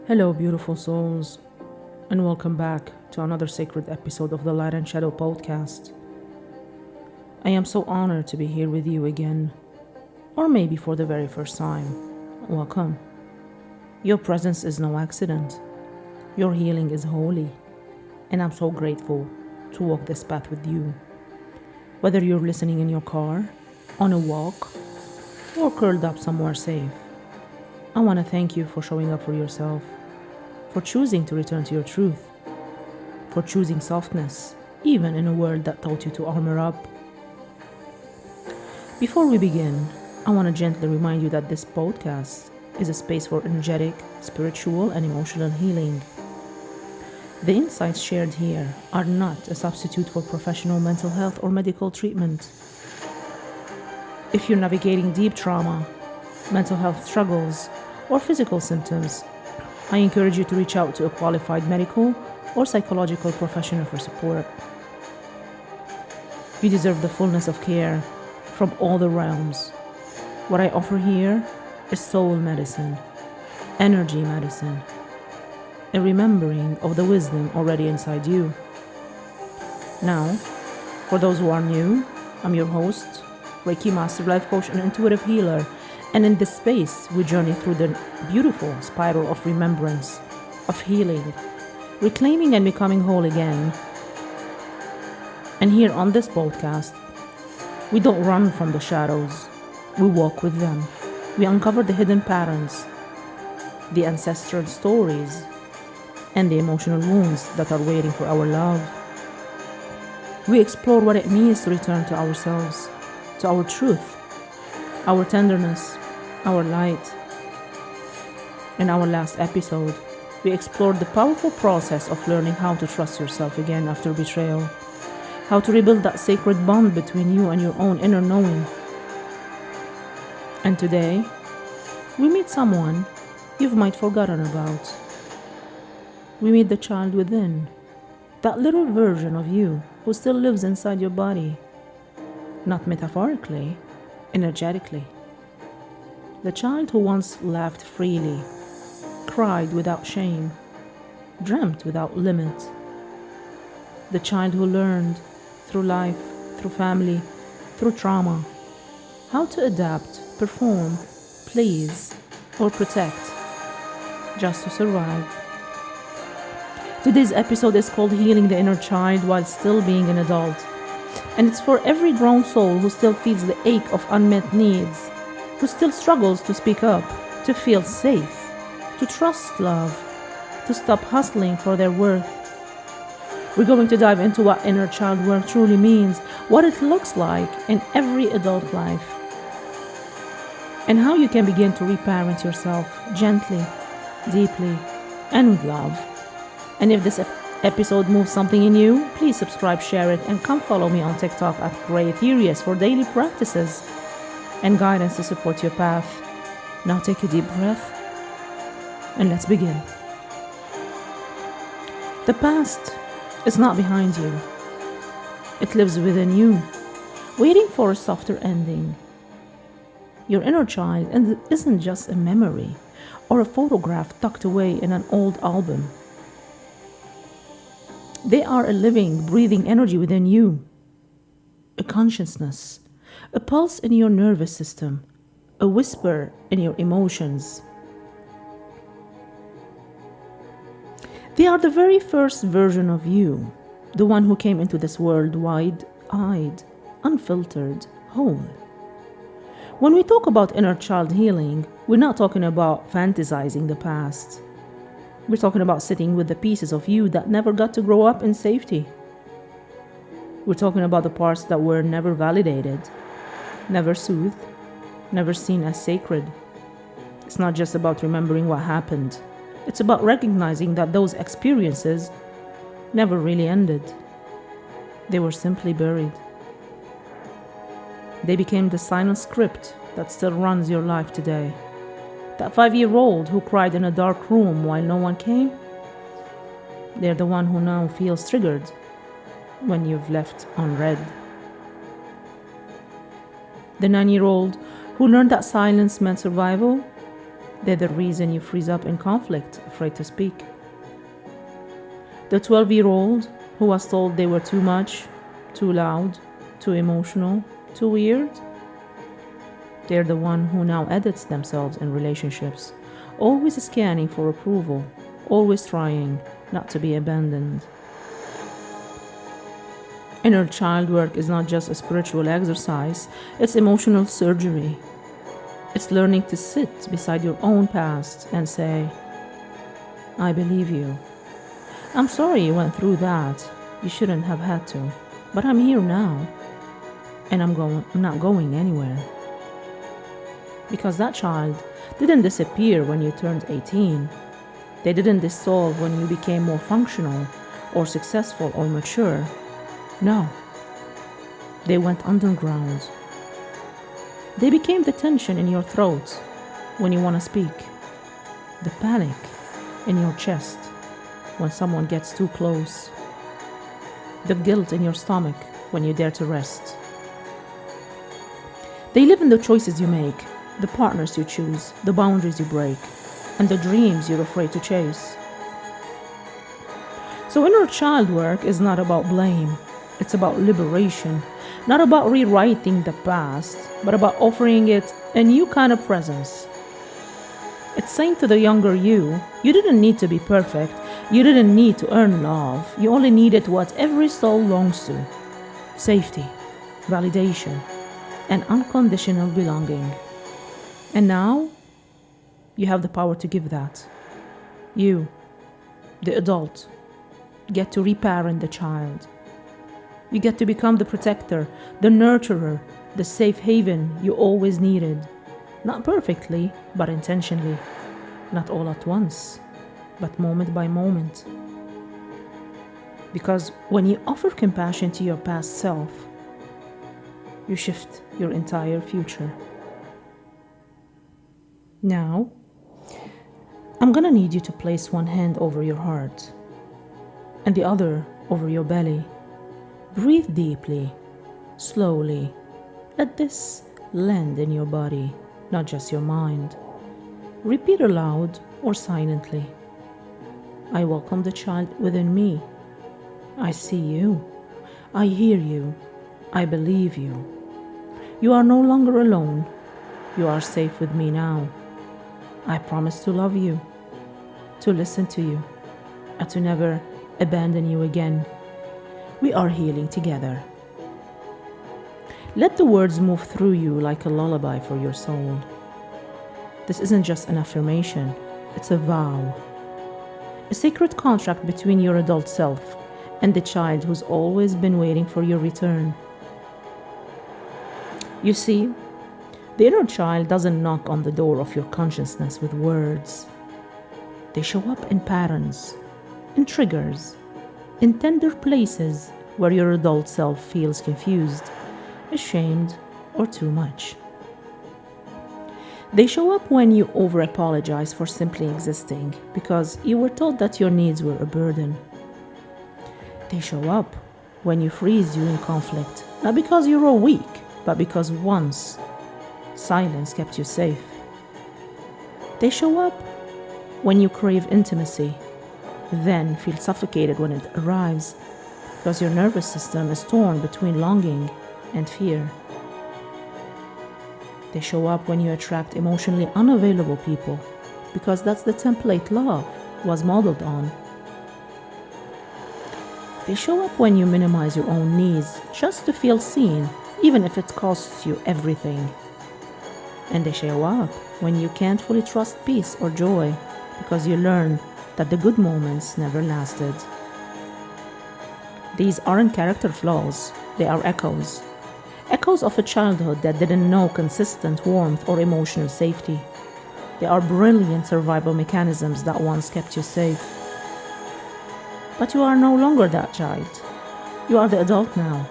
Hello, beautiful souls, and welcome back to another sacred episode of the Light and Shadow podcast. I am so honored to be here with you again, or maybe for the very first time. Welcome. Your presence is no accident. Your healing is holy, and I'm so grateful to walk this path with you. Whether you're listening in your car, on a walk, or curled up somewhere safe, I want to thank you for showing up for yourself, for choosing to return to your truth, for choosing softness, even in a world that taught you to armor up. Before we begin, I want to gently remind you that this podcast is a space for energetic, spiritual, and emotional healing. The insights shared here are not a substitute for professional mental health or medical treatment. If you're navigating deep trauma, mental health struggles, or physical symptoms, I encourage you to reach out to a qualified medical or psychological professional for support. You deserve the fullness of care from all the realms. What I offer here is soul medicine, energy medicine, a remembering of the wisdom already inside you. Now, for those who are new, I'm your host, Reiki Master, Life Coach, and Intuitive Healer. And in this space, we journey through the beautiful spiral of remembrance, of healing, reclaiming and becoming whole again. And here on this podcast, we don't run from the shadows. We walk with them. We uncover the hidden patterns, the ancestral stories, and the emotional wounds that are waiting for our love. We explore what it means to return to ourselves, to our truth, our tenderness, our light. In our last episode, we explored the powerful process of learning how to trust yourself again after betrayal, how to rebuild that sacred bond between you and your own inner knowing. And today, we meet someone you've might forgotten about. We meet the child within, that little version of you who still lives inside your body, not metaphorically, energetically. The child who once laughed freely, cried without shame, dreamt without limit. The child who learned through life, through family, through trauma, how to adapt, perform, please, or protect, just to survive. Today's episode is called Healing the Inner Child While Still Being an Adult. And it's for every grown soul who still feels the ache of unmet needs, who still struggles to speak up, to feel safe, to trust love, to stop hustling for their worth. We're going to dive into what inner child work truly means, what it looks like in every adult life, and how you can begin to reparent yourself gently, deeply, and with love. And if this episode moves something in you, please subscribe, share it, and come follow me on TikTok at greyethereus for daily practices and guidance to support your path. Now take a deep breath and let's begin. The past is not behind you. It lives within you, waiting for a softer ending. Your inner child isn't just a memory or a photograph tucked away in an old album. They are a living, breathing energy within you, a consciousness, a pulse in your nervous system, a whisper in your emotions. They are the very first version of you, the one who came into this world wide-eyed, unfiltered, whole. When we talk about inner child healing, we're not talking about fantasizing the past. We're talking about sitting with the pieces of you that never got to grow up in safety. We're talking about the parts that were never validated, never soothed, never seen as sacred. It's not just about remembering what happened. It's about recognizing that those experiences never really ended. They were simply buried. They became the silent script that still runs your life today. That 5-year-old who cried in a dark room while no one came, they're the one who now feels triggered when you've left unread. The 9-year-old who learned that silence meant survival, They're the reason you freeze up in conflict, afraid to speak. The 12-year-old who was told they were too much, too loud, too emotional, too weird. They're the one who now edits themselves in relationships, always scanning for approval, always trying not to be abandoned. Inner child work is not just a spiritual exercise, it's emotional surgery. It's learning to sit beside your own past and say, I believe you. I'm sorry you went through that. You shouldn't have had to. But I'm here now. And I'm not going anywhere. Because that child didn't disappear when you turned 18. They didn't dissolve when you became more functional or successful or mature. No. They went underground. They became the tension in your throat when you want to speak. The panic in your chest when someone gets too close. The guilt in your stomach when you dare to rest. They live in the choices you make, the partners you choose, the boundaries you break, and the dreams you're afraid to chase. So inner child work is not about blame. It's about liberation. Not about rewriting the past, but about offering it a new kind of presence. It's saying to the younger you didn't need to be perfect. You didn't need to earn love. You only needed what every soul longs to. Safety, validation, and unconditional belonging. And now, you have the power to give that. You, the adult, get to reparent the child. You get to become the protector, the nurturer, the safe haven you always needed. Not perfectly, but intentionally. Not all at once, but moment by moment. Because when you offer compassion to your past self, you shift your entire future. Now, I'm gonna need you to place one hand over your heart and the other over your belly. Breathe deeply, slowly. Let this land in your body, not just your mind. Repeat aloud or silently. I welcome the child within me. I see you. I hear you. I believe you. You are no longer alone. You are safe with me now. I promise to love you, to listen to you, and to never abandon you again. We are healing together. Let the words move through you like a lullaby for your soul. This isn't just an affirmation, it's a vow. A sacred contract between your adult self and the child who's always been waiting for your return. You see, the inner child doesn't knock on the door of your consciousness with words. They show up in patterns, in triggers, in tender places where your adult self feels confused, ashamed, or too much. They show up when you over-apologize for simply existing because you were told that your needs were a burden. They show up when you freeze during conflict, not because you were weak, but because once silence kept you safe. They show up when you crave intimacy, then feel suffocated when it arrives because your nervous system is torn between longing and fear. They show up when you attract emotionally unavailable people because that's the template love was modeled on. They show up when you minimize your own needs just to feel seen, even if it costs you everything. And they show up when you can't fully trust peace or joy because you learn that the good moments never lasted. These aren't character flaws, they are echoes. Echoes of a childhood that didn't know consistent warmth or emotional safety. They are brilliant survival mechanisms that once kept you safe. But you are no longer that child. You are the adult now.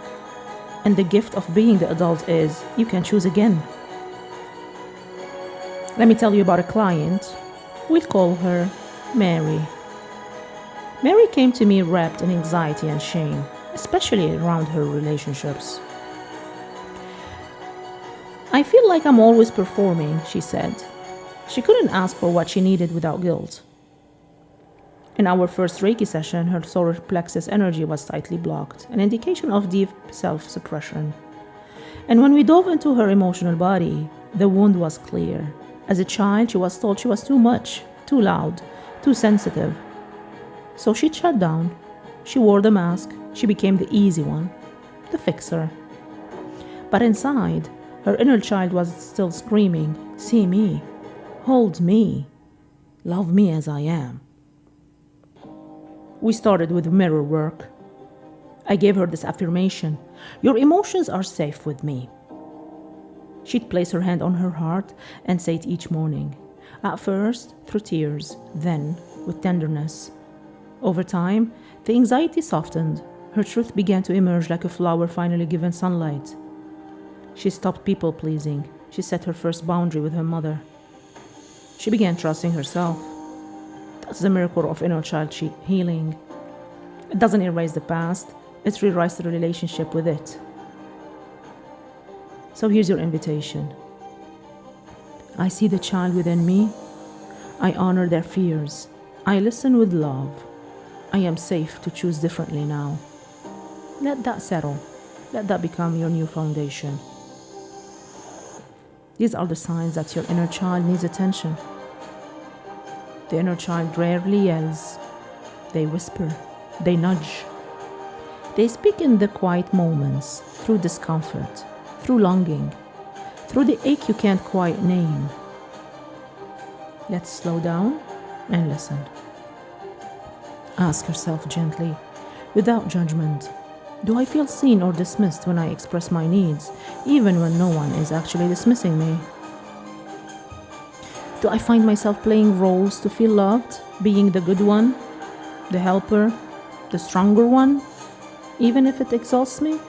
And the gift of being the adult is you can choose again. Let me tell you about a client. We'll call her Mary. Mary came to me wrapped in anxiety and shame, especially around her relationships. I feel like I'm always performing, she said. She couldn't ask for what she needed without guilt. In our first Reiki session, her solar plexus energy was tightly blocked, an indication of deep self-suppression. And when we dove into her emotional body, the wound was clear. As a child, she was told she was too much, too loud, too sensitive. So she shut down. She wore the mask. She became the easy one, the fixer. But inside, her inner child was still screaming, "See me, hold me, love me as I am." We started with mirror work. I gave her this affirmation: "Your emotions are safe with me." She'd place her hand on her heart and say it each morning, at first through tears, then with tenderness. Over time, the anxiety softened. Her truth began to emerge like a flower finally given sunlight. She stopped people-pleasing. She set her first boundary with her mother. She began trusting herself. That's the miracle of inner child healing. It doesn't erase the past, it rewrites the relationship with it. So here's your invitation. I see the child within me. I honor their fears. I listen with love. I am safe to choose differently now. Let that settle. Let that become your new foundation. These are the signs that your inner child needs attention. The inner child rarely yells. They whisper. They nudge. They speak in the quiet moments, through discomfort, through longing, through the ache you can't quite name. Let's slow down and listen. Ask yourself gently, without judgment, do I feel seen or dismissed when I express my needs, even when no one is actually dismissing me? Do I find myself playing roles to feel loved, being the good one, the helper, the stronger one, even if it exhausts me?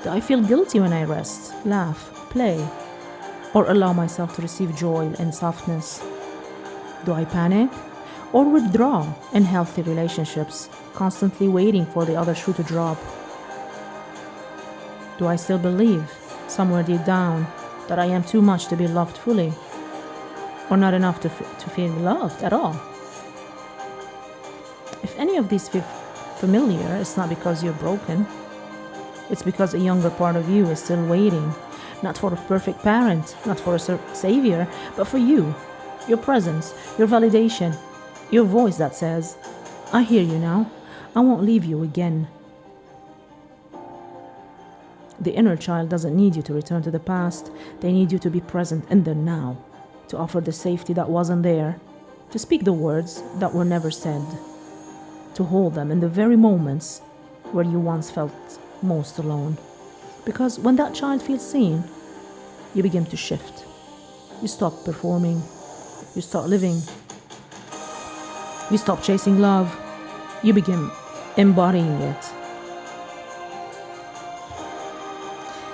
Do I feel guilty when I rest, laugh, play, or allow myself to receive joy and softness? Do I panic or withdraw in healthy relationships, constantly waiting for the other shoe to drop? Do I still believe, somewhere deep down, that I am too much to be loved fully, or not enough to feel loved at all? If any of these feel familiar, it's not because you're broken. It's because a younger part of you is still waiting, not for a perfect parent, not for a savior, but for you, your presence, your validation, your voice that says, I hear you now, I won't leave you again. The inner child doesn't need you to return to the past. They need you to be present in the now, to offer the safety that wasn't there, to speak the words that were never said, to hold them in the very moments where you once felt most alone. Because when that child feels seen, you begin to shift. You stop performing. You start living. You stop chasing love. You begin embodying it.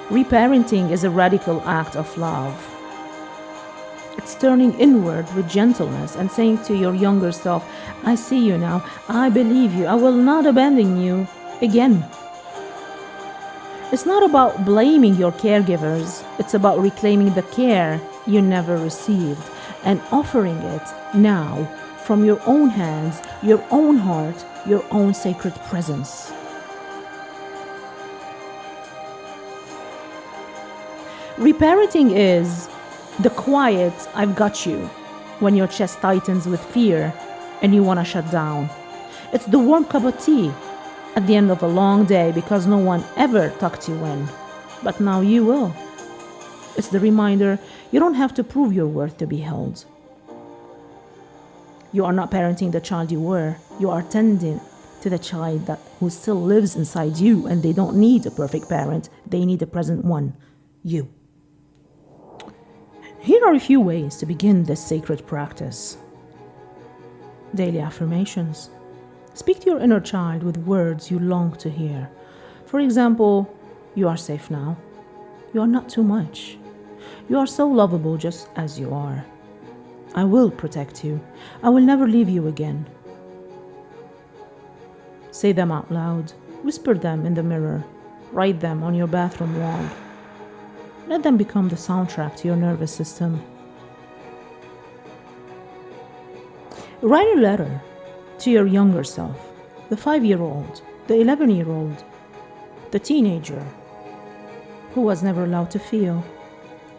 Reparenting is a radical act of love. It's turning inward with gentleness and saying to your younger self, I see you now, I believe you, I will not abandon you again. It's not about blaming your caregivers, it's about reclaiming the care you never received and offering it now from your own hands, your own heart, your own sacred presence. Reparenting is the quiet, I've got you, when your chest tightens with fear and you want to shut down. It's the warm cup of tea at the end of a long day because no one ever tucked you in, but now you will. It's the reminder you don't have to prove your worth to be held. You are not parenting the child you were. You are tending to the child who still lives inside you, and they don't need a perfect parent. They need a present one, you. Here are a few ways to begin this sacred practice. Daily affirmations. Speak to your inner child with words you long to hear. For example, you are safe now. You are not too much. You are so lovable just as you are. I will protect you. I will never leave you again. Say them out loud. Whisper them in the mirror. Write them on your bathroom wall. Let them become the soundtrack to your nervous system. Write a letter to your younger self, the 5-year-old, the 11-year-old, the teenager who was never allowed to feel.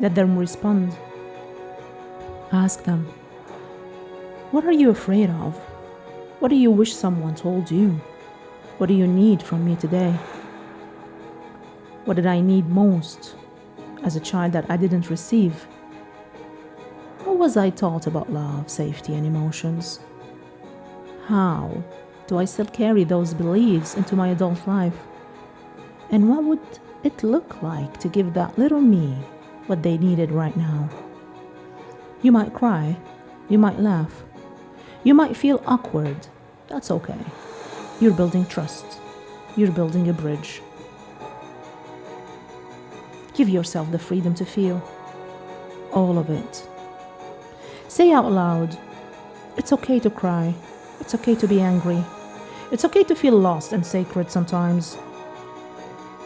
Let them respond. Ask them, what are you afraid of? What do you wish someone told you? What do you need from me today? What did I need most as a child that I didn't receive? What was I taught about love, safety, and emotions? How do I still carry those beliefs into my adult life? And what would it look like to give that little me what they needed right now? You might cry, you might laugh, you might feel awkward. That's okay. You're building trust. You're building a bridge. Give yourself the freedom to feel all of it. Say out loud, it's okay to cry. It's okay to be angry. It's okay to feel lost and sacred sometimes.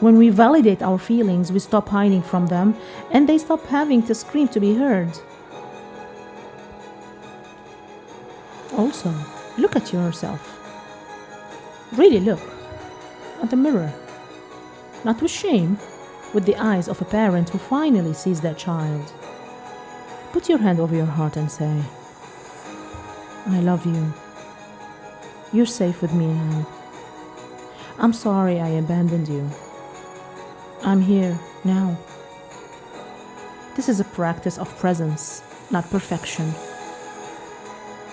When we validate our feelings, we stop hiding from them, and they stop having to scream to be heard. Also, look at yourself. Really look at the mirror. Not with shame, with the eyes of a parent who finally sees their child. Put your hand over your heart and say, I love you. You're safe with me now. I'm sorry I abandoned you. I'm here now. This is a practice of presence, not perfection.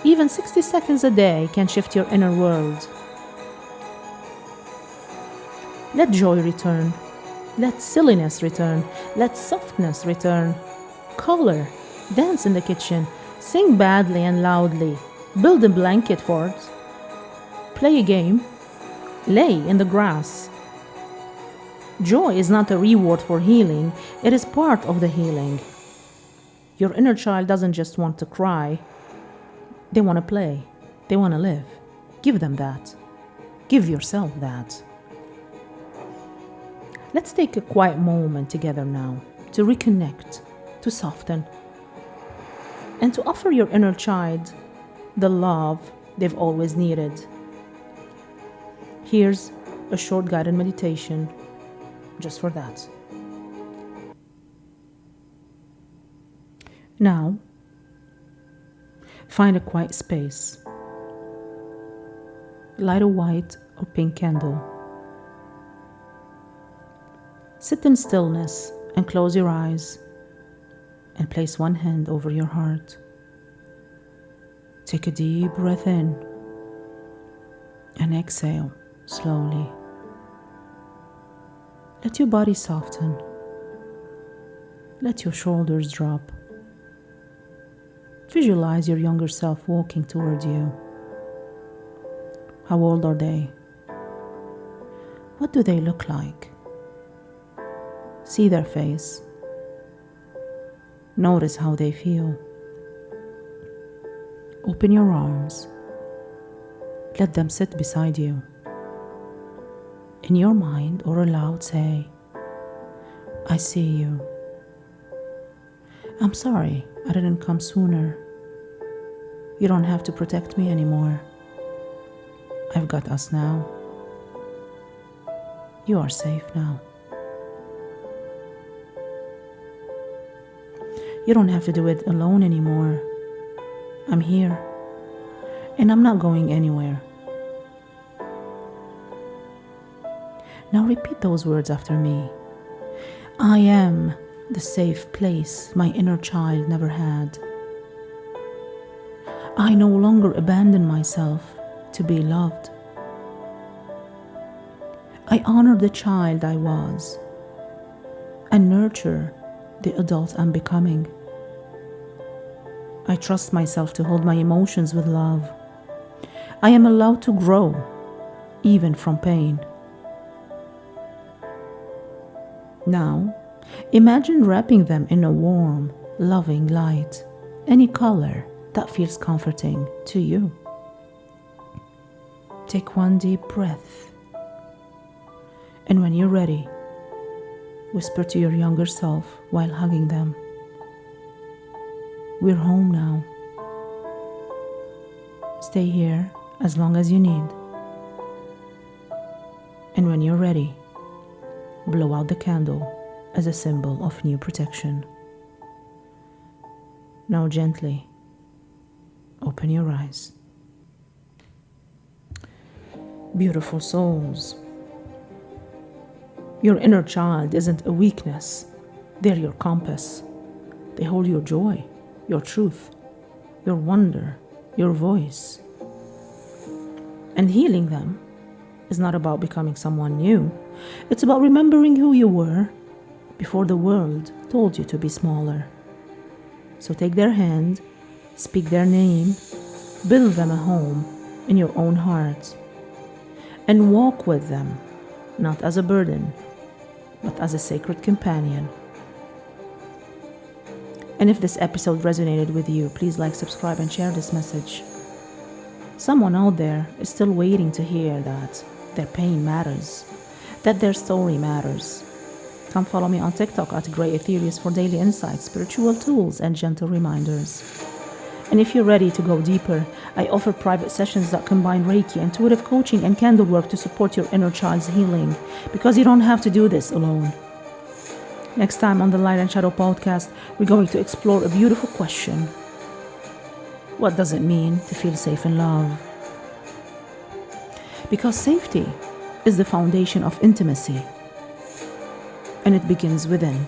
Even 60 seconds a day can shift your inner world. Let joy return. Let silliness return. Let softness return. Color. Dance in the kitchen. Sing badly and loudly. Build a blanket fort. Play a game. Lay in the grass. Joy is not a reward for healing. It is part of the healing. Your inner child doesn't just want to cry. They want to play. They want to live. Give them that. Give yourself that. Let's take a quiet moment together now to reconnect, to soften, and to offer your inner child the love they've always needed. Here's a short guided meditation just for that. Now, find a quiet space. Light a white or pink candle. Sit in stillness and close your eyes and place one hand over your heart. Take a deep breath in and exhale slowly. Let your body soften. Let your shoulders drop. Visualize your younger self walking toward you. How old are they? What do they look like? See their face. Notice how they feel. Open your arms. Let them sit beside you. In your mind or aloud say, I see you. I'm sorry I didn't come sooner. You don't have to protect me anymore. I've got us now. You are safe now. You don't have to do it alone anymore. I'm here, and I'm not going anywhere. Now repeat those words after me. I am the safe place my inner child never had. I no longer abandon myself to be loved. I honor the child I was and nurture the adult I'm becoming. I trust myself to hold my emotions with love. I am allowed to grow, even from pain. Now, imagine wrapping them in a warm, loving light, any color that feels comforting to you. Take one deep breath, and when you're ready, Whisper to your younger self while hugging them. We're home now. Stay here as long as you need. And when you're ready, blow out the candle as a symbol of new protection. Now gently open your eyes. Beautiful souls, your inner child isn't a weakness. They're your compass. They hold your joy, your truth, your wonder, your voice. And healing them is not about becoming someone new. It's about remembering who you were before the world told you to be smaller. So take their hand, speak their name, build them a home in your own heart, and walk with them, not as a burden, but as a sacred companion. And if this episode resonated with you, please like, subscribe, and share this message. Someone out there is still waiting to hear that their pain matters, that their story matters. Come follow me on TikTok at greyethereus for daily insights, spiritual tools, and gentle reminders. And if you're ready to go deeper, I offer private sessions that combine Reiki, intuitive coaching, and candle work to support your inner child's healing, because you don't have to do this alone. Next time on the Light and Shadow podcast, we're going to explore a beautiful question. What does it mean to feel safe in love? Because safety is the foundation of intimacy, and it begins within.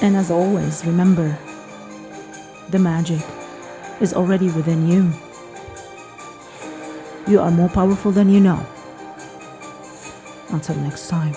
And as always, remember, the magic is already within you. You are more powerful than you know. Until next time.